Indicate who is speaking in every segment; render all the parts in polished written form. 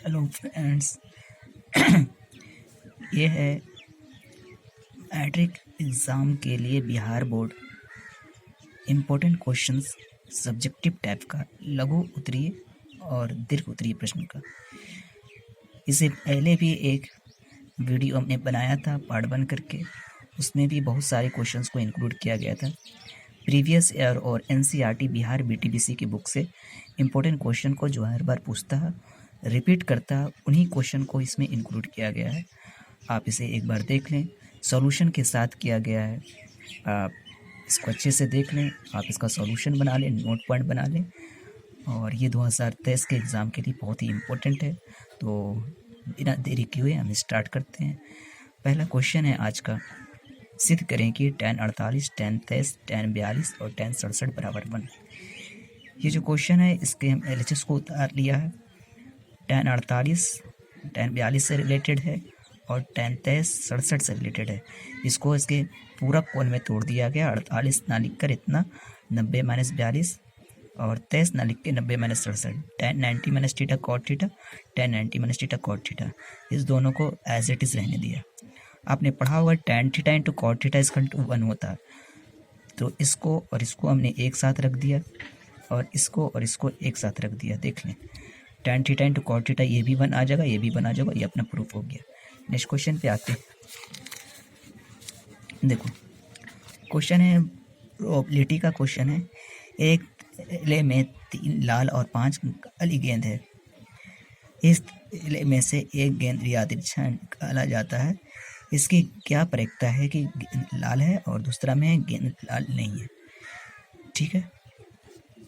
Speaker 1: Hello friends. ये है matric exam के लिए Bihar board important questions subjective type का लघु उत्तरीय और दीर्घ उत्तरीय प्रश्न का। इससे पहले भी एक वीडियो हमने बनाया था पार्ट 1 करके, उसमें भी बहुत सारे क्वेश्चंस को इंक्लूड किया गया था। प्रीवियस ईयर और एनसीईआरटी बिहार बीटीबीसी की बुक से इम्पोर्टेंट क्वेश्चन को जो हर बार पूछता है, रिपीट करता है, उन्हीं क्वेश्चन को इसमें इंक्लूड किया गया है। आप इसे एक बार देख लें, सॉल्यूशन के साथ किया गया है। आप इसको अच्छे से देख लें, आप इसका सॉल्यूशन बना लें, नोट पॉइंट बना लें। और ये 2023 के एग्ज़ाम के लिए बहुत ही इम्पोर्टेंट है। तो बिना देरी किए हुए हम स्टार्ट करते हैं। पहला क्वेश्चन है आज का, सिद्ध करें कि tan 48, tan 23, tan 42 और tan 67 बराबर 1। ये जो क्वेश्चन है इसके हम LHS को उतार लिया है। tan 48 tan 42 से रिलेटेड है और tan 23 67 से रिलेटेड है। इसको इसके पूरक कोण में तोड़ दिया गया। 48 ना लिख कर इतना 90 - 42 और 23 ना लिख के 90 - 67, tan 90 - theta cot theta, tan 90 - theta cot theta. इस दोनों को एज इट इज़ रहने दिया। आपने पढ़ा होगा tan theta into cot theta इसका 1 होता है। तो इसको और इसको हमने एक साथ रख दिया और इसको एक साथ रख दिया। देख लें, tan theta into cot theta ये भी 1 आ जाएगा, ये भी 1 आ जाएगा, ये अपना प्रूफ हो गया। नेक्स्ट क्वेश्चन पे आते हैं। देखो, क्वेश्चन है प्रोबेबिलिटी का क्वेश्चन है। एक थैले में 3 लाल और 5 काली गेंद है। इस थैले में से एक गेंद यादृच्छा निकाला जाता है। इसकी क्या प्रयोक्ता है कि गेंद लाल है और दूसरा में गेंद लाल नहीं है। ठीक है,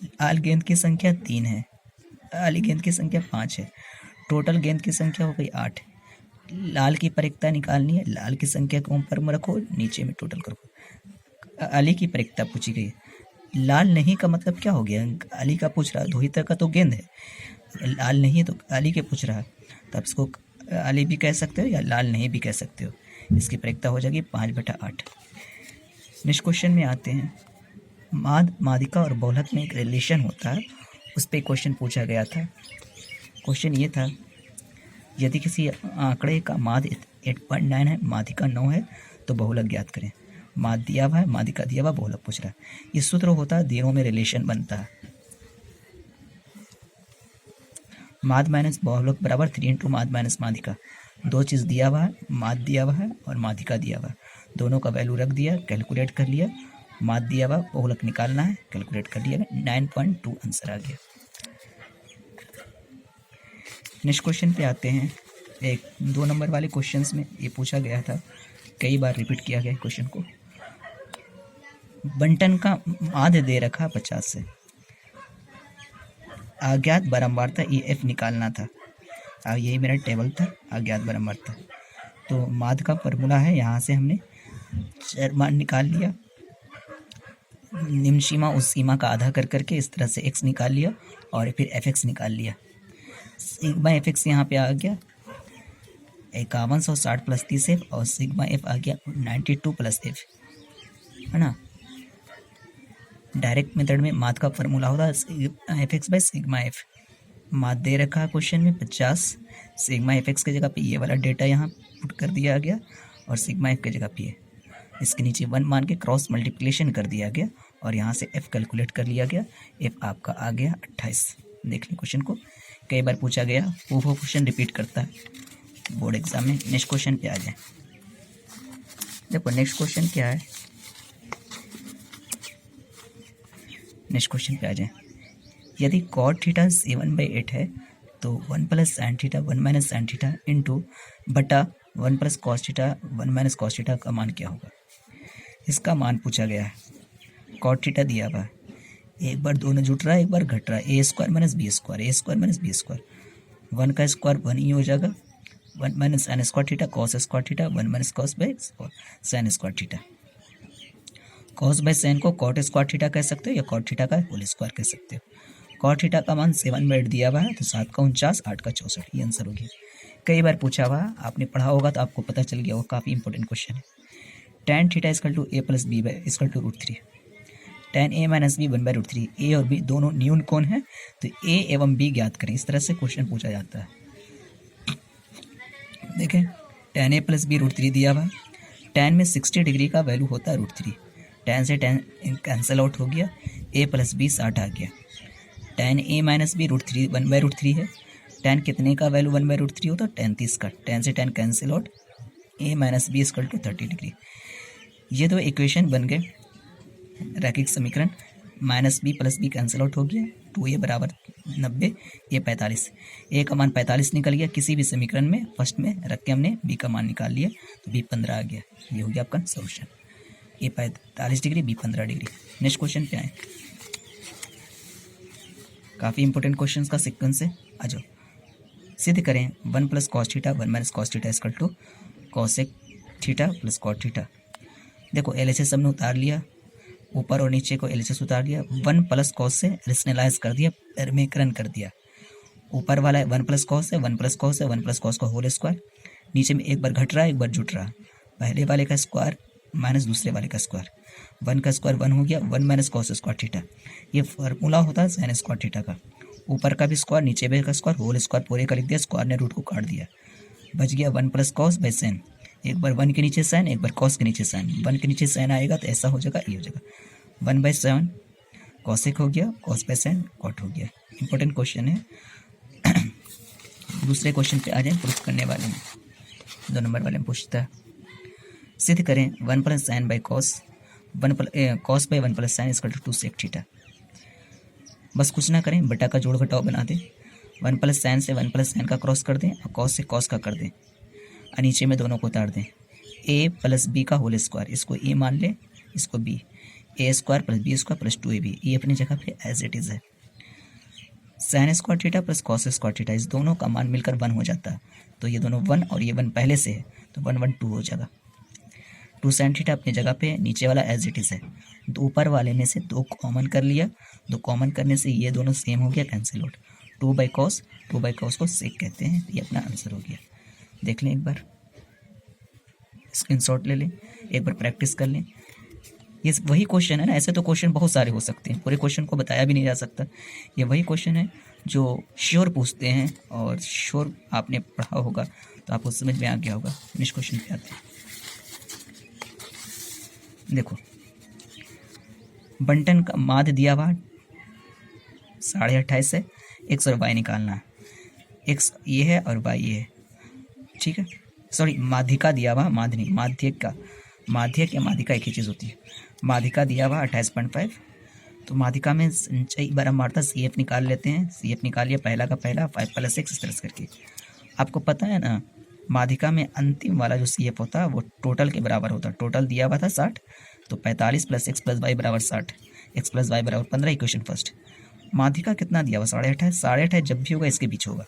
Speaker 1: लाल गेंद की संख्या 3 है, काली गेंद की संख्या 5 है, टोटल गेंद की संख्या हो गई 8। लाल की प्रयोक्ता निकालनी है। लाल की संख्या को ऊपर में रखो, नीचे में टोटल करो। काली की प्रयोक्ता पूछी गई। लाल नहीं का मतलब क्या हो गया? काली का पूछ रहा है, दोही तरह का तो गेंद है, लाल नहीं है तो काली के पूछ रहा है, तो आप इसको काली भी कह सकते हो या लाल नहीं भी कह सकते हो। इसकी प्रयोक्ता हो जाएगी 5/8। नेक्स्ट क्वेश्चन में आते हैं। माध्यिका और बहुलक में एक रिलेशन होता है, उस पर क्वेश्चन पूछा गया था। क्वेश्चन ये था, यदि किसी आंकड़े का माध्य 8.9 है, माध्यिका 9 है, तो बहुलक ज्ञात करें। माध्य दिया हुआ है, माध्यिका दिया हुआ, बहुलक पूछ रहा है। ये सूत्र होता है, दोनों में रिलेशन बनता है। माध्य माइनस बहुलक बराबर 3 इंटू माध्य माइनस माध्यिका। दो चीज़ दिया हुआ है, माध्य दिया हुआ है और माध्यिका दिया हुआ है, दोनों का वैल्यू रख दिया, कैलकुलेट कर लिया। माध्य दिया हुआ, बहुलक निकालना है, कैलकुलेट कर लिया, 9.2 आंसर आ गया। नेक्स्ट क्वेश्चन पे आते हैं। एक 2 नंबर वाले क्वेश्चंस में ये पूछा गया था, कई बार रिपीट किया गया क्वेश्चन को। बंटन का माध्य दे रखा 50 से, अज्ञात बारंबारता EF निकालना था। यही मेरा टेबल था, अज्ञात बारंबारता। तो माध्य का फॉर्मूला है, यहाँ से हमने चर मान निकाल लिया, निम्न सीमा उस सीमा का आधा कर करके इस तरह से x निकाल लिया और फिर fx निकाल लिया। सिग्मा fx यहाँ पे आ गया 5160 + 30f और सिग्मा f आ गया 92 + f, है ना। डायरेक्ट मेथड में माध्य का फॉर्मूला होता है fx/सिग्मा f। माध्य दे रखा है क्वेश्चन में 50, सिग्मा fx की जगह पे ये वाला डेटा यहाँ पुट कर दिया गया और सिग्मा f की जगह पे इसके नीचे 1 मान के क्रॉस मल्टीप्लिकेशन कर दिया गया और यहाँ से f कैलकुलेट कर लिया गया। f आपका आ गया 28। देख लें क्वेश्चन को, कई बार पूछा गया, वो क्वेश्चन रिपीट करता है बोर्ड एग्जाम में। नेक्स्ट क्वेश्चन पे आ जाए। देखो नेक्स्ट क्वेश्चन क्या है, नेक्स्ट क्वेश्चन पे आ जाए। यदि cot थीटा 7/8 है तो 1 + sin theta 1 - sin theta into बटा 1 + cos थीटा 1 - cos थीटा का मान क्या होगा। इसका मान पूछा गया है। cot थीटा दिया हुआ है, एक बार दोनों जुट रहा है, एक बार घट रहा है, a² - b², a² - b², 1 का स्क्वायर 1 ही हो जाएगा। 1 - sin square theta cos square theta 1 - cos sin square theta. cos by sin को cot स्क्वायर थीटा कह सकते हो या cot थीटा का होल स्क्वायर कह सकते हो। cot थीटा का मान 7/8 दिया हुआ है, तो 7 का 49, 8 का 64, ये आंसर हो गया। कई बार पूछा हुआ, आपने पढ़ा होगा तो आपको पता चल गया, वो काफ़ी इंपॉर्टेंट क्वेश्चन है। tan theta = a + b = √3, tan a - b 1/√3। a और b दोनों न्यून कोण है, तो a एवं b ज्ञात करें। इस तरह से क्वेश्चन पूछा जाता है। देखें tan a प्लस बी √3 दिया हुआ है। tan में 60 डिग्री का वैल्यू होता है √3। tan से tan कैंसिल आउट हो गया, a प्लस बी 60 आ गया। tan a माइनस बी √3 1/√3 है। tan कितने का वैल्यू 1/√3 होता है? tan 30 का। tan से tan cancel out, a minus B equal to 30 degree. ये दो इक्वेशन बन गए रैखिक समीकरण। Minus B plus B cancel out हो गया, 2a बराबर 90, a 45। a का मान 45 निकल गया किसी भी समीकरण में, फर्स्ट में रख के हमने b का मान निकाल लिया तो b 15 आ गया। ये हो गया आपका solution. a 45 degree, b 15 degree. Next question पे आए, काफ़ी इंपॉर्टेंट क्वेश्चन का सीक्वेंस है। आ जाओ, सिद्ध करें 1 plus cos theta 1 minus cos theta equal to cosec theta plus cot theta. देखो LHS हमने उतार लिया, ऊपर और नीचे को LHS उतार दिया। 1 प्लस कॉस से रेशनलाइज कर दिया, परिमेयकरण कर दिया। ऊपर वाला है 1 प्लस कॉस है, 1 प्लस कॉस है, 1 प्लस कॉस का होल स्क्वायर। नीचे में एक बार घट रहा है, एक बार जुट रहा है। पहले वाले का स्क्वायर माइनस दूसरे वाले का स्क्वायर। 1 का स्क्वायर 1 हो गया, 1 माइनस कॉस स्क्वायर थीटा। ये फार्मूला होता है साइन स्क्वायर थीटा का। ऊपर का भी स्क्वायर, नीचे भी का स्क्वायर, होल स्क्वायर पूरे का लिख दिया, स्क्वायर ने रूट को काट दिया। बच गया 1 प्लस कॉस बाई साइन। एक बार 1 के नीचे साइन, एक बार कॉस के नीचे साइन। 1 के नीचे साइन आएगा तो ऐसा हो जाएगा, ये हो जाएगा 1/7 कॉसेक हो गया, कॉस बाई साइन कॉट हो गया। इंपॉर्टेंट क्वेश्चन है। दूसरे क्वेश्चन पे आ जाए, प्रूफ करने वाले में 2 नंबर वाले में पूछता है, सिद्ध करें 1 plus sine by cos cos by 1 plus sine equal to 2 sec theta. बस कुछ ना करें, बटा का जोड़ घटाव बना दें। 1 प्लस साइन से 1 प्लस साइन का क्रॉस कर दें और कॉस से कॉस का कर दें और नीचे में दोनों को उतार दें। a प्लस बी का होल स्क्वायर, इसको a मान लें, इसको b। a square plus b square plus 2ab, ये अपनी जगह पे एज इट इज़ है। Sine square theta plus cos square theta, इस दोनों का मान मिलकर 1 हो जाता है। तो ये दोनों 1 और ये 1 पहले से है तो 1 1 2 हो जाएगा। 2 साइन थीटा अपनी जगह पे, नीचे वाला एज इट इज़ है। तो ऊपर वाले में से 2 कॉमन कर लिया, 2 कॉमन करने से ये दोनों सेम हो गया, कैंसिल आउट। 2 बाई कॉस को सेक कहते हैं। ये अपना आंसर हो गया। देख लें एक बार, स्क्रीनशॉट ले लें, एक बार प्रैक्टिस कर लें। ये वही क्वेश्चन है ना, ऐसे तो क्वेश्चन बहुत सारे हो सकते हैं, पूरे क्वेश्चन को बताया भी नहीं जा सकता। ये वही क्वेश्चन है जो श्योर पूछते हैं और श्योर आपने पढ़ा होगा तो आपको समझ में आ गया होगा। नेक्स्ट क्वेश्चन पे आते हैं। देखो, बंटन का माध्य दिया हुआ 28.5 है, एक्स और वाई निकालना है। एक्स ये है और वाई ये है, ठीक है। सॉरी, माध्यिका दिया हुआ, माध्य नहीं, माध्यक का। माध्यक या माध्यिका एक ही चीज़ होती है। माध्यिका दिया हुआ 28.5, तो माध्यिका में संचयी बारंबारता CF निकाल लेते हैं। CF निकालिए, पहला का पहला 5 + 6 इस तरह से करके। आपको पता है ना, माध्यिका में अंतिम वाला जो CF होता है वो टोटल के बराबर होता है। टोटल दिया हुआ था 60, तो 45 + x + y = 60, x + y = 15। Equation first. माध्यिका कितना दिया हुआ? 28.5। 28.5 जब भी होगा इसके बीच होगा,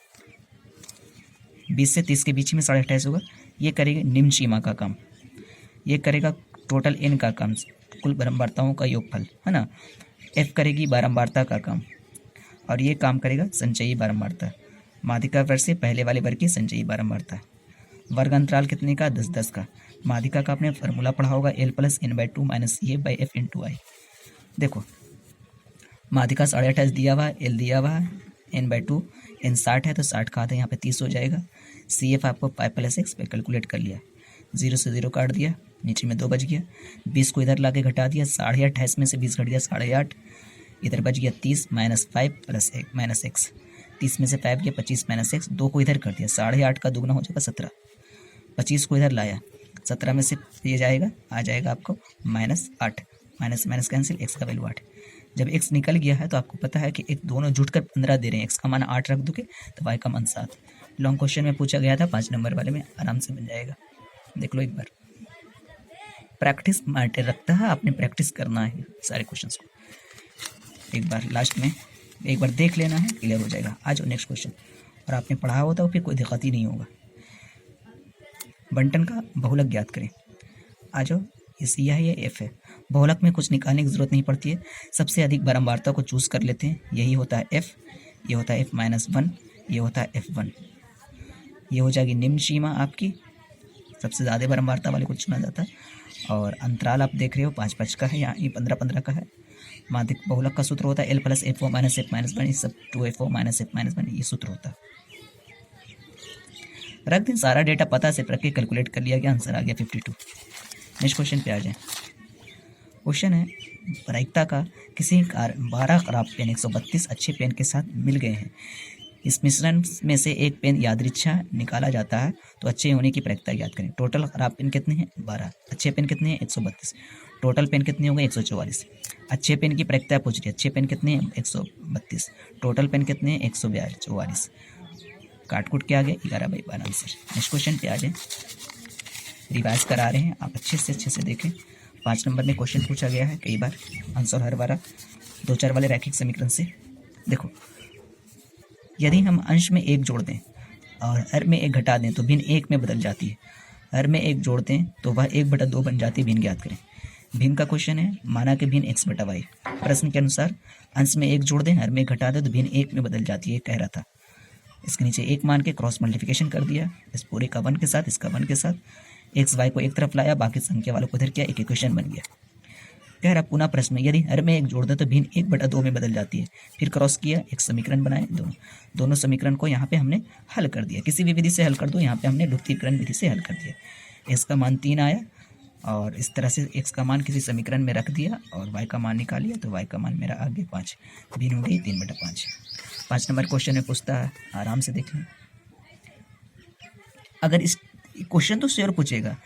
Speaker 1: 20 से 30 के बीच में 28.5 होगा। ये करेगा निम्न सीमा का काम, ये करेगा टोटल n का काम, कुल बारंबारताओं का योगफल, है ना। f करेगी बारंबारता का काम और ये काम करेगा संचयी बारंबारता। माध्यिका वर्ग से पहले वाले वर्ग की संचयी बारंबारता। वर्ग अंतराल कितने का? 10-10 का। माध्यिका का आपने फार्मूला पढ़ा होगा, L + n/2 - CF/F × I। देखो, माध्यिका 28.5 दिया हुआ, L दिया हुआ, n/2, n 60 है तो 60 का आधा यहाँ पे 30 हो जाएगा। CF आपको 5 + x पे कैलकुलेट कर लिया, 0 से 0 काट दिया, नीचे में 2 बच गया। 20 को इधर लाके घटा दिया, 28.5 में से 20 घट गया 8.5, इधर बच गया 30 - 5 + x। 30 में से 5 गया 25 - x, 2 को इधर कर दिया, 8.5 का दुगना हो जाएगा 17। 25 को इधर लाया, 17 में से ये जाएगा, आ जाएगा आपको -8, माइनस कैंसिल, x का वैल्यू 8। जब x निकल गया है तो आपको पता है कि एक दोनों जुटकर 15 दे रहे हैं, x का मान 8 रख दोगे तो y का मान 7। लॉन्ग क्वेश्चन में पूछा गया था, 5 नंबर वाले में आराम से बन जाएगा। देख लो एक बार, प्रैक्टिस मैटर रखता है, आपने प्रैक्टिस करना है सारे क्वेश्चंस को। एक बार लास्ट में एक बार देख लेना है, क्लियर हो जाएगा। आ जाओ नेक्स्ट क्वेश्चन, और आपने पढ़ा होता है फिर कोई दिक्कत ही नहीं होगा। बंटन का बहुलक ज्ञात करें। आ जाओ, इस यह है एफ है। बहुलक में कुछ निकालने की जरूरत नहीं पड़ती है, सबसे अधिक बारंबारता को चूज कर लेते हैं। यही होता है एफ, ये होता है f-1, ये होता है f1। ये हो जाएगी निम्न सीमा आपकी, सबसे ज़्यादा बारंबारता वाले को चुना जाता है। और अंतराल आप देख रहे हो 5-5 का है, यहाँ ये 15-15 का है। माध्यिक बहुलक का सूत्र होता है L + F0 - F - 1, सब 2F0 - F - 1, ये सूत्र होता है। रख दें, सारा डेटा पता से रख के कैलकुलेट कर लिया गया, आंसर आ गया 52। नेक्स्ट क्वेश्चन पे आ जाए। क्वेश्चन है प्रायिकता का किसी कारण 12 खराब पेन 132 अच्छे पेन के साथ मिल गए हैं। इस मिश्रण में से एक पेन यादृच्छा निकाला जाता है तो अच्छे होने की प्रायिकता याद करें। टोटल खराब पेन कितने हैं 12, अच्छे पेन कितने हैं 132, टोटल पेन कितने हो गए 144। अच्छे पेन की प्रायिकता पूछ रही है, अच्छे पेन कितने हैं 132, टोटल पेन कितने हैं 144। काटकूट के आगे 11/12 आंसर। नेक्स्ट क्वेश्चन पे आ जाए, रिवाइज करा रहे हैं आप अच्छे से देखें। 5 नंबर में क्वेश्चन पूछा गया है कई बार, आंसर हर बार 2-4 वाले रैखिक समीकरण से। देखो, यदि हम अंश में 1 जोड़ दें और हर में 1 घटा दें तो भिन्न 1 में बदल जाती है। हर में 1 जोड़ दें तो वह 1/2 बन जाती है। भिन्न ज्ञात करें। भिन्न का क्वेश्चन है, माना कि भिन्न x/y। प्रश्न के अनुसार अंश में 1 जोड़ दें, हर में 1 घटा दें तो भिन्न 1 में बदल जाती है, कह रहा था। इसके नीचे 1 मान के क्रॉस मल्टीप्लिकेशन कर दिया, इस पूरे का 1 के साथ, इसका 1 के साथ, एक्स वाई को एक तरफ लाया, बाकी संख्या वालों को इधर किया, एक इक्वेशन बन गया। कह रहा पुनः प्रश्न में यदि हर में 1 जोड़ दे तो भिन्न 1/2 में बदल जाती है। फिर क्रॉस किया, एक समीकरण बनाए, दोनों समीकरण को यहाँ पे हमने हल कर दिया। किसी भी विधि से हल कर दो, यहाँ पे हमने लुप्तीकरण विधि से हल कर दिया। एक्स का मान 3 आया और इस तरह से एक्स का मान किसी समीकरण में रख दिया और वाई का मान निकाल लिया, तो वाई का मान मेरा आ गया 5। भिन्न हो गई 3/5। 5 नंबर क्वेश्चन में पूछता है, आराम से देख लें। अगर इस क्वेश्चन तो श्योर पूछेगा,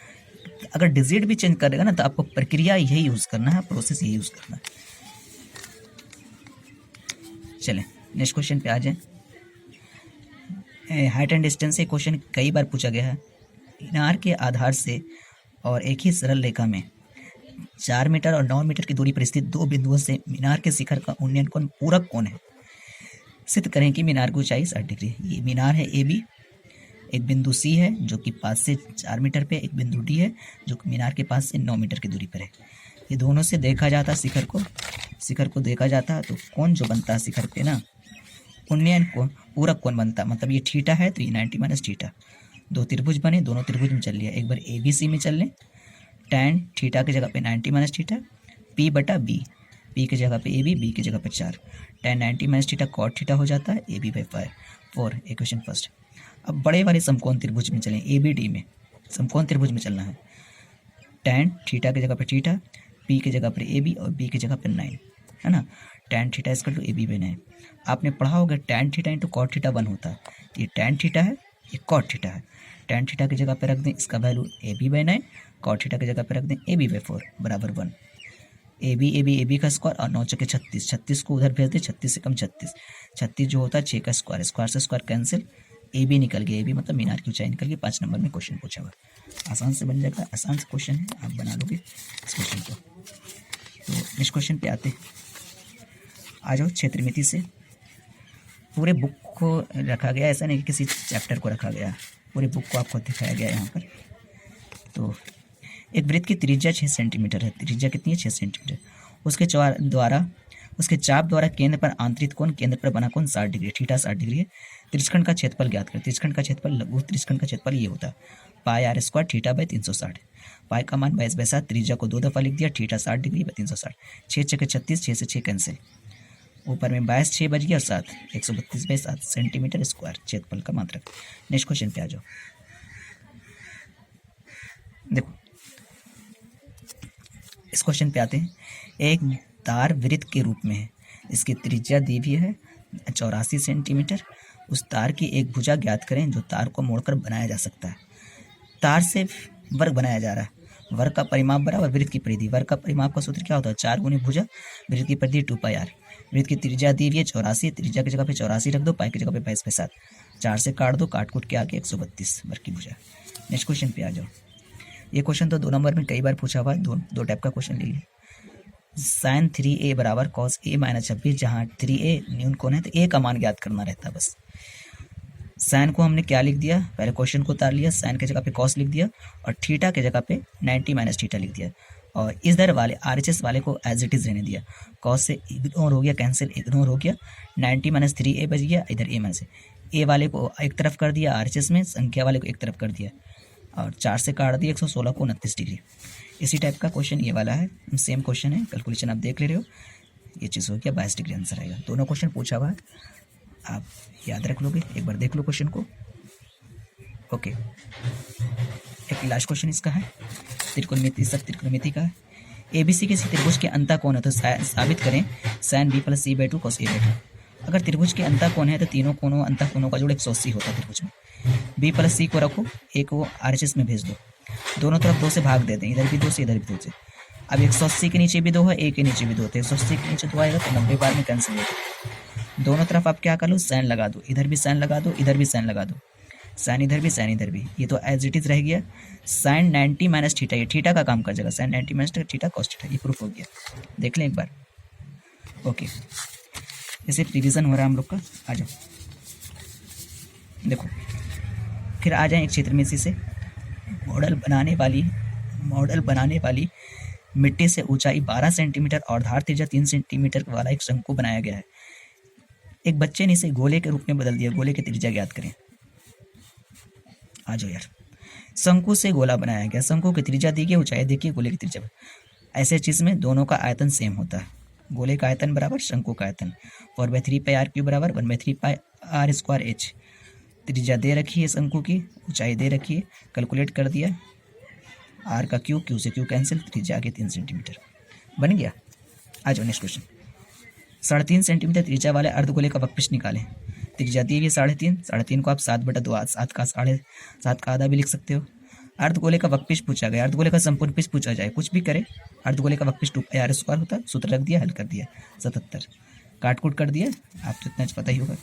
Speaker 1: अगर डिजिट भी चेंज करेगा ना तो आपको प्रक्रिया यही यूज करना है, प्रोसेस यही यूज करना है। चलें नेक्स्ट क्वेश्चन पे आ जाएं। हाइट एंड डिस्टेंस से क्वेश्चन कई बार पूछा गया है। मीनार के आधार से और एक ही सरल रेखा में 4 मीटर और 9 मीटर की दूरी पर स्थित 2 बिंदुओं से मीनार के शिखर का उन्नयन कोण पूरक कोण है। सिद्ध करें कि मीनार की ऊंचाई 60 डिग्री। ये मीनार है AB, एक बिंदु C है जो कि पास से 4 मीटर पे, एक बिंदु D है जो कि मीनार के पास से 9 मीटर की दूरी पर है। ये दोनों से देखा जाता है शिखर को देखा जाता है तो कौन जो बनता है शिखर पे ना, उन्नयन कोण पूरक कोण बनता, मतलब ये थीटा है तो ये 90 - थीटा। 2 त्रिभुज बने, दोनों त्रिभुज में चल लिया, एक बार ABC में चल लें, tan थीटा की जगह पे 90 - थीटा, P/B, P की जगह पे AB, B की जगह पे 4, tan 90 - थीटा cot थीटा हो जाता है, AB/4 इक्वेशन फर्स्ट। अब बड़े वाले समकोण त्रिभुज में चलें, ABD में समकोण त्रिभुज में चलना है। tan थीटा की जगह पे थीटा, P की जगह पर AB और B की जगह पर 9 है ना। tan theta = AB/9। आपने पढ़ा होगा tan थीटा × cot थीटा 1 होता है। ये tan थीटा है, ये cot थीटा है। tan थीटा की जगह पे रख दें इसका वैल्यू AB/9, cot थीटा की जगह पे रख दें AB/4 = 1। AB का स्क्वायर और 9 × 36, 36 को उधर भेज दें, 36 से कम 36, 36 जो होता है 6 का स्क्वायर, स्क्वायर से स्क्वायर कैंसिल, AB निकल गया, AB मतलब मीनार की ऊंचाई निकल गई। 5 नंबर में क्वेश्चन पूछा हुआ, आसान से बन जाएगा, आसान से क्वेश्चन है, आप बना लोगे इस क्वेश्चन को। तो नेक्स्ट क्वेश्चन पे आते, आ जाओ। क्षेत्रमिति से पूरे बुक को रखा गया, ऐसा नहीं कि किसी चैप्टर को रखा गया, पूरे बुक को आपको दिखाया गया है यहाँ पर। तो एक वृत्त की त्रिज्या 6 सेंटीमीटर है, त्रिज्या कितनी है 6 सेंटीमीटर। उसके चाप द्वारा केंद्र पर आंतरिक कोण, केंद्र पर बना कोण 60 डिग्री, थीटा 60 डिग्री है। त्रिज्यखंड का क्षेत्रफल ज्ञात करें। त्रिज्यखंड का क्षेत्रफल, लघु त्रिज्यखंड का क्षेत्रफल ये होता है πr² θ/360। पाई का मान 22/7, त्रिज्या को 2 दफा लिख दिया, थीटा 60 डिग्री 360, 6 × 36, 6 से 6 कैंसिल, ऊपर में 22 6 बज गया और 7 132/7 सेंटीमीटर स्क्वायर क्षेत्रफल का मात्रक। नेक्स्ट क्वेश्चन पे आ जाओ। देखो इस क्वेश्चन पे आते हैं। एक तार वृत्त के रूप में है, इसकी त्रिज्या दी हुई है 84 सेंटीमीटर। उस तार की एक भुजा ज्ञात करें जो तार को मोड़कर बनाया जा सकता है। तार से वर्ग बनाया जा रहा है, वर्ग का परिमाप बराबर वृत्त की परिधि। वर्ग का परिमाप का सूत्र क्या होता है 4 × भुजा, वृत्त की परिधि 2πr। वृत्त की त्रिज्या दी हुई है 84, त्रिज्या की जगह पे 84 रख दो, पाई की जगह पे 22/7, 4 से काट दो, काट के आगे 132 वर्ग की भुजा। नेक्स्ट क्वेश्चन पे आ जाओ। ये क्वेश्चन तो 2 नंबर में कई बार पूछा हुआ है, दो टाइप का क्वेश्चन ले लिया। sin 3a = cos a - 26, जहाँ 3a न्यून कोण है तो a का मान ज्ञात करना रहता है बस। साइन को हमने क्या लिख दिया, पहले क्वेश्चन को उतार लिया, साइन की जगह पे कॉस लिख दिया और थीटा की जगह पे 90 - थीटा लिख दिया और इधर वाले RHS वाले को एज इट इज़ रहने दिया। कॉस से इग्नोर हो गया, कैंसिल इग्नोर हो गया, 90 - 3a बच गया, इधर a वाले को एक तरफ कर दिया, RHS में संख्या वाले को एक तरफ कर दिया और 4 से काट दिया, 116 को 29 डिग्री। इसी टाइप का क्वेश्चन ये वाला है, सेम क्वेश्चन है, कैलकुलेशन आप देख ले रहे हो। ये चीज़ हो गया 22 डिग्री आंसर आएगा। दोनों क्वेश्चन पूछा हुआ है, आप याद रख लोगे, एक बार देख लो क्वेश्चन को। ओके, एक लास्ट क्वेश्चन इसका है, त्रिकोणमिति सब त्रिकोणमिति का है। एबीसी किसी त्रिभुज के अंतः कोण है तो साबित करें sine B plus C by two cos A by two. अगर त्रिभुज के अंतः कोण है तो तीनों कोणों अंतः कोणों का जोड़ 180 होता है त्रिभुज में। बी प्लस सी को रखो, ए को आरएचएस में भेज दो, दोनों तरफ 2 से भाग दे दें, इधर भी 2 से इधर भी 2 से। अब 180 के नीचे भी 2 है, ए के नीचे भी 2 थे, 180 के नीचे 2 आएगा तो 90 बार में कैंसिल होगा। दोनों तरफ आप क्या कर लो, साइन लगा दो, इधर भी साइन लगा दो, इधर भी साइन लगा दो, साइन इधर भी साइन इधर भी, ये तो एज इट इज रह गया। साइन 90 माइनस थीटा, ये थीटा का काम कर जाएगा, sine 90 minus theta cos theta, ये प्रूफ हो गया। देख लें एक बार। ओके, जैसे रिवीजन हो रहा है हम लोग का। आ जाओ, देखो फिर आ जाए एक क्षेत्र में इसी से मॉडल बनाने वाली मिट्टी से ऊंचाई 12 सेंटीमीटर और धार त्रिज्या 3 सेंटीमीटर वाला एक शंकु बनाया गया है। एक बच्चे ने इसे गोले के रूप में बदल दिया, गोले की त्रिज्या ज्ञात करें। आ जाओ यार, शंकु से गोला बनाया गया, शंकु की त्रिज्या दी गई, ऊंचाई देखिए, गोले की त्रिज्या। ऐसे चीज में दोनों का आयतन सेम होता है, गोले का आयतन बराबर शंकु का आयतन। 4/3 पाई आर क्यूब बराबर 1/3 पाई आर स्क्वायर एच। त्रिज्या दे रखी है शंकु की, ऊंचाई दे रखी है, कैलकुलेट कर दिया, आर का क्यू, क्यू से क्यू कैंसिल, त्रिज्या आगे 3 सेंटीमीटर बन गया। आ जाओ नेक्स्ट क्वेश्चन। 3.5 सेंटीमीटर त्रिज्या वाले अर्धगोले का वक्रपृष्ठ निकालें। त्रिज्या दी हुई 3.5 को आप 7/2 7 का 7.5 का आधा भी लिख सकते हो। अर्धगोले का वक्रपृष्ठ पूछा गया, अर्धगोले का संपूर्ण पृष्ठ पूछा जाए, कुछ भी करे, अर्धगोले का वक्रपृष्ठ 2 पाई आर स्क्वायर होता है, सूत्र रख दिया, हल कर दिया, 77 काट कूट कर दिया, आपको इतना पता ही होगा।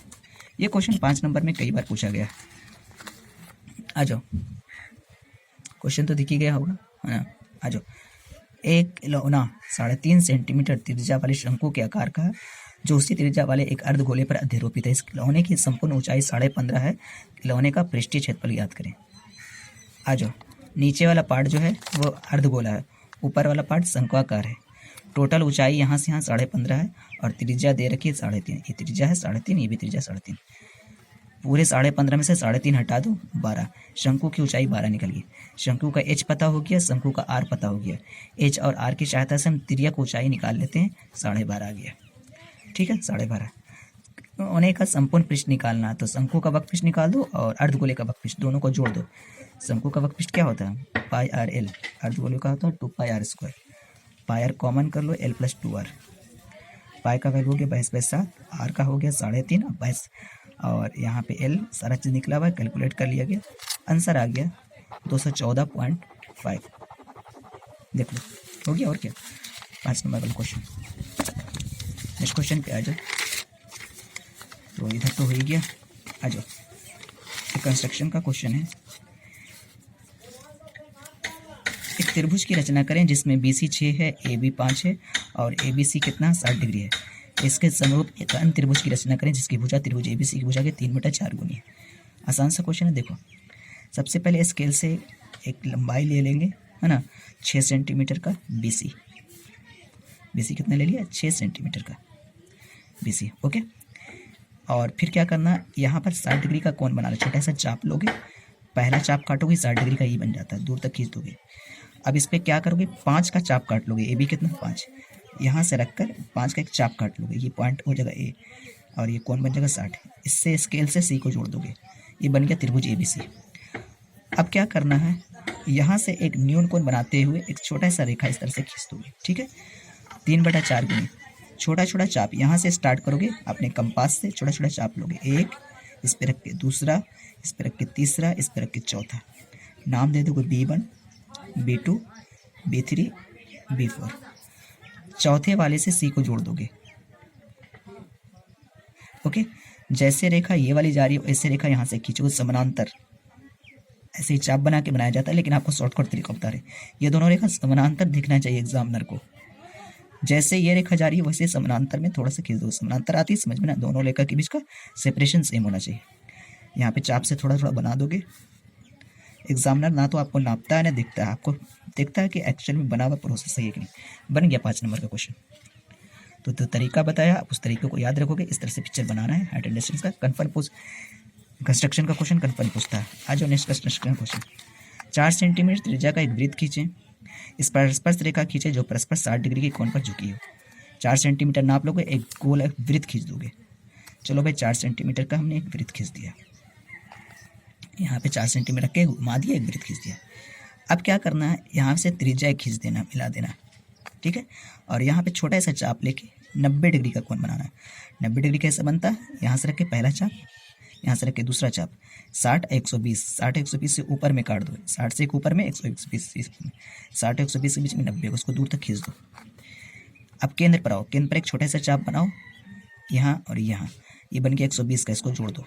Speaker 1: ये क्वेश्चन 5 नंबर में कई बार पूछा गया। आ जाओ, क्वेश्चन तो दिख ही गया होगा, है ना। आ जाओ, एक खिलौना 3.5 सेंटीमीटर त्रिज्या वाले शंकु के आकार का जो उसी त्रिज्या वाले एक अर्धगोले पर अध्यारोपित है। इस खिलौने की संपूर्ण ऊंचाई 15.5 है। खिलौने का पृष्ठीय क्षेत्रफल ज्ञात करें। आ जाओ, नीचे वाला पार्ट जो है वो अर्धगोला है, ऊपर वाला पार्ट शंक्वाकार है। टोटल ऊंचाई यहाँ से यहाँ 15.5 है और त्रिज्या दे रखी है 3.5। ये त्रिज्या है 3.5, ये भी त्रिज्या 3.5। पूरे 15.5 में से 3.5 हटा दो, 12। शंकु की ऊंचाई 12 निकल गई। शंकु का एच पता हो गया, शंकु का आर पता हो गया। एच और आर की सहायता से हम तिर्यक ऊंचाई निकाल लेते हैं, 12.5 आ गया। ठीक है, 12.5। खिलौने का संपूर्ण पृष्ठ निकालना, तो शंकु का वक्रपृष्ठ निकाल दो और अर्धगोले का वक्रपृष्ठ, दोनों को जोड़ दो। शंकु का वक्रपृष्ठ क्या होता है, पाई आर एल। अर्धगोले का होता है 2 pi R square. Pi R common कर लो, एल प्लस 2 आर। पाई का वैल्यू हो गया 22/7, आर का हो गया 3.5 और 22, और यहाँ पे एल सारा चीज़ निकला हुआ है, कैलकुलेट कर लिया गया, आंसर आ गया 214.5। देख लो, हो गया। और क्या, 5 नंबर वाला क्वेश्चन। नेक्स्ट क्वेश्चन पे आ जाओ। तो इधर तो हो ही गया। आ जाओ, कंस्ट्रक्शन का क्वेश्चन है। एक त्रिभुज की रचना करें जिसमें BC 6 है, AB 5 है और ABC कितना 60 डिग्री है। इसके समरूप एक अन्य त्रिभुज की रचना करें जिसकी भुजा त्रिभुज ABC की भुजा के 3/4 गुनी है। आसान सा क्वेश्चन है। देखो, सबसे पहले स्केल से एक लंबाई ले लेंगे, है ना, 6 सेंटीमीटर का BC कितना ले लिया, 6 सेंटीमीटर का BC। ओके, और फिर क्या करना, यहाँ पर 60 डिग्री का कोण बनाना। छोटा सा चाप लोगे, पहला चाप काटोगे 60 डिग्री का ही बन जाता है, दूर तक खींच दोगे। अब इस पर क्या करोगे, 5 का चाप काट लोगे। AB कितना 5, यहाँ से रखकर 5 का एक चाप काट लोगे, ये पॉइंट हो जाएगा A और ये कोण बन जाएगा 60। इससे स्केल से C को जोड़ दोगे, ये बन गया त्रिभुज ABC। अब क्या करना है, यहाँ से एक न्यून कोण बनाते हुए एक छोटा सा रेखा इस तरह से खींच दोगे। ठीक है, 3/4 गुनी। छोटा छोटा चाप यहाँ से स्टार्ट करोगे, अपने कंपास से छोटा छोटा चाप लोगे। एक इस पे रख के, दूसरा इस पे रख के, तीसरा इस पे रख के, चौथा। नाम दे दोगे B1, B2, B3, B4। चौथे वाले से C को जोड़ दोगे। ओके, जैसे रेखा ये वाली जा रही है ऐसे रेखा यहाँ से खींचोगे समानांतर। ऐसे ही चाप बना के बनाया जाता है, लेकिन आपको शॉर्टकट तरीका बता रहे। ये दोनों रेखा समानांतर दिखना चाहिए एग्जामिनर को। जैसे ये रेखा जा रही है वैसे समानांतर में थोड़ा सा खींच दो। समानांतर आती है समझ में ना, दोनों रेखा के बीच का सेपरेशन सेम होना चाहिए। यहाँ पे चाप से थोड़ा थोड़ा बना दोगे। एग्जामिनर ना तो आपको नापता है ना दिखता है, आपको देखता है कि एक्चुअल में बना हुआ प्रोसेस सही है कि नहीं। बन गया 5 नंबर का क्वेश्चन। तो तरीका बताया, आप उस तरीके को याद रखोगे। इस तरह से पिक्चर बनाना है। हाइट एंड डिस्टेंस का कंस्ट्रक्शन का क्वेश्चन कन्फर्म पूछता है। आज नेक्स्ट कंस्ट्रक्शन क्वेश्चन। 4 सेंटीमीटर त्रिज्या का एक वृत्त खींचें। इस पर स्पर्श रेखा खींचे जो परस्पर 60 डिग्री के कोण पर झुकी हो। 4 सेंटीमीटर नाप लोगे, एक गोल वृत्त खींच दोगे। चलो भाई, 4 सेंटीमीटर का हमने एक वृत्त खींच दिया। यहाँ पे 4 सेंटीमीटर रख के घुमा दिया, एक वृत्त खींच दिया। अब क्या करना है, यहाँ से त्रिज्या खींच देना, मिला देना, ठीक है। और यहाँ पे छोटा सा चाप लेके 90 डिग्री का कोण बनाना है। 90 डिग्री कैसे बनता है, यहाँ से रख के पहला चाप, यहाँ से रख के दूसरा चाप, 60 120, 60 120 से ऊपर में काट दो, 60 से एक ऊपर में 120, 60 120 के बीच में 90, उसको दूर तक खींच दो। अब केंद्र पर आओ, केंद्र पर एक छोटा सा चाप बनाओ, यहाँ और यहाँ, ये बन गया 120 का, इसको जोड़ दो,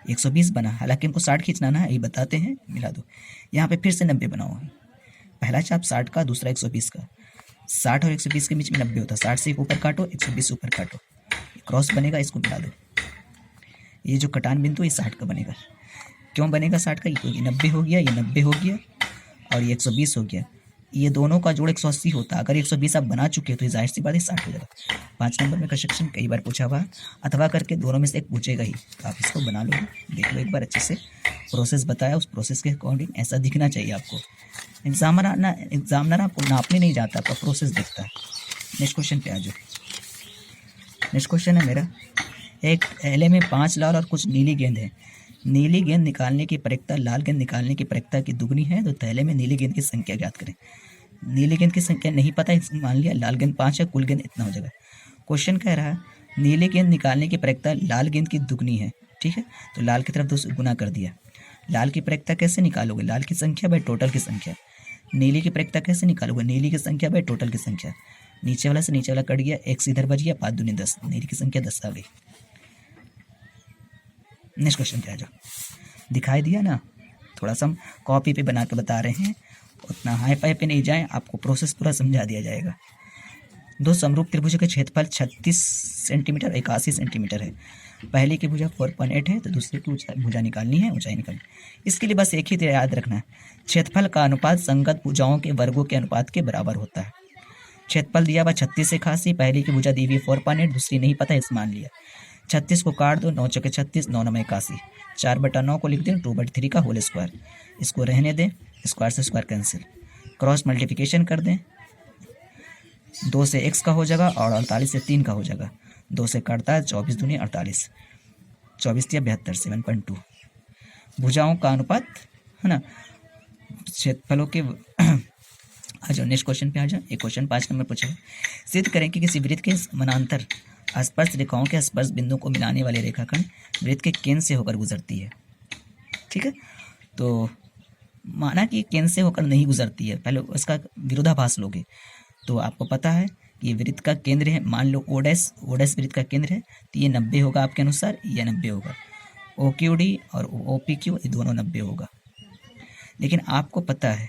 Speaker 1: 120 बना। हालांकि हमको 60 खींचना ना है, ये बताते हैं, मिला दो। यहाँ पे फिर से 90 बनाओ, पहला चाप 60 का, दूसरा 120 का, 60 और 120 के बीच में 90 होता है, 60 से एक ऊपर काटो, 120 से ऊपर काटो, क्रॉस बनेगा, इसको मिला दो। ये जो कटान बिंदु ये 60 का बनेगा। क्यों बनेगा 60 का, क्योंकि 90 हो गया, ये 90 हो गया और ये 120 हो गया, ये दोनों का जोड़ 180 होता है। अगर 120 आप बना चुके हो तो ये जाहिर सी बात है 60 हो जाएगा। 5 नंबर में का सेक्शन कई बार पूछा हुआ, अथवा करके दोनों में से एक पूछेगा ही, तो आप इसको बना लो, देख लो एक बार अच्छे से। प्रोसेस बताया, उस प्रोसेस के अकॉर्डिंग ऐसा दिखना चाहिए आपको। एग्जामिनर आपको नापने नहीं जाता, आपका प्रोसेस देखता है। नेक्स्ट क्वेश्चन पे आ जाओ। नेक्स्ट क्वेश्चन है मेरा, एक थैले में 5 लाल और कुछ नीली गेंद है। नीली गेंद निकालने की प्रक्रिया लाल गेंद निकालने की प्रक्रिया की दुगनी है, तो थैले में नीली गेंद की संख्या ज्ञात करें। नीली गेंद की संख्या नहीं पता, मान लिया लाल गेंद 5 है, कुल गेंद इतना हो जाएगा। क्वेश्चन कह रहा है नीली गेंद निकालने की प्रक्रिया लाल गेंद की दुगनी है, ठीक है। तो लाल की तरफ 2 गुना कर दिया। लाल की प्रक्रिया कैसे निकालोगे, लाल की संख्या बाय टोटल की संख्या। नीली की प्रक्रिया कैसे निकालोगे, नीली की संख्या बाय टोटल की संख्या। नीचे वाला से नीचे वाला कट गया, एक इधर बच गया, 5 दूनी 10, नीली की संख्या 10 आ गई। नेक्स्ट क्वेश्चन पे आ जाओ। दिखाई दिया ना, थोड़ा सा हम कॉपी पे बना के बता रहे हैं, उतना हाई फाई पे नहीं जाएं, आपको प्रोसेस पूरा समझा दिया जाएगा। 2 समरूप त्रिभुजों के क्षेत्रफल 36 सेंटीमीटर 81 सेंटीमीटर है। पहले की भुजा 4.8 है, तो दूसरे की भुजा निकालनी है, ऊंचाई निकालनी। इसके लिए बस एक ही याद रखना है, क्षेत्रफल का अनुपात संगत भुजाओं के वर्गों के अनुपात के बराबर होता है। क्षेत्रफल दिया हुआ 36 81, पहले की भुजा दी हुई 4.8, दूसरी नहीं पता, इस मान लिया। 36 को काट दो, 9 चौके 36, 9 9 81, 4/9 को लिख दें 2/3 का होल स्क्वायर, इसको रहने दें, स्क्वायर से स्क्वायर कैंसिल, क्रॉस मल्टीप्लिकेशन कर दें, 2 से x का हो जाएगा और 48 से 3 का हो जाएगा। 2 से काटता है 24 दूनी 48, 24 या 72, 7.2। भुजाओं का अनुपात है ना, क्षेत्रफलों के आ जाओ नेक्स्ट क्वेश्चन पे आ जाओ। एक क्वेश्चन 5 नंबर पूछा है, सिद्ध करें कि किसी वृत्त के समानांतर स्पर्श रेखाओं के स्पर्श बिंदु को मिलाने वाले रेखाखंड वृत्त के केंद्र से होकर गुजरती है, ठीक है। तो माना कि केंद्र से होकर नहीं गुजरती है, पहले उसका विरोधाभास लोगे तो आपको पता है कि ये वृत्त का केंद्र है, मान लो ओ डैश वृत्त का केंद्र है, तो ये 90 होगा आपके अनुसार, ये 90 होगा। OQD और OPQ ये दोनों 90 होगा। लेकिन आपको पता है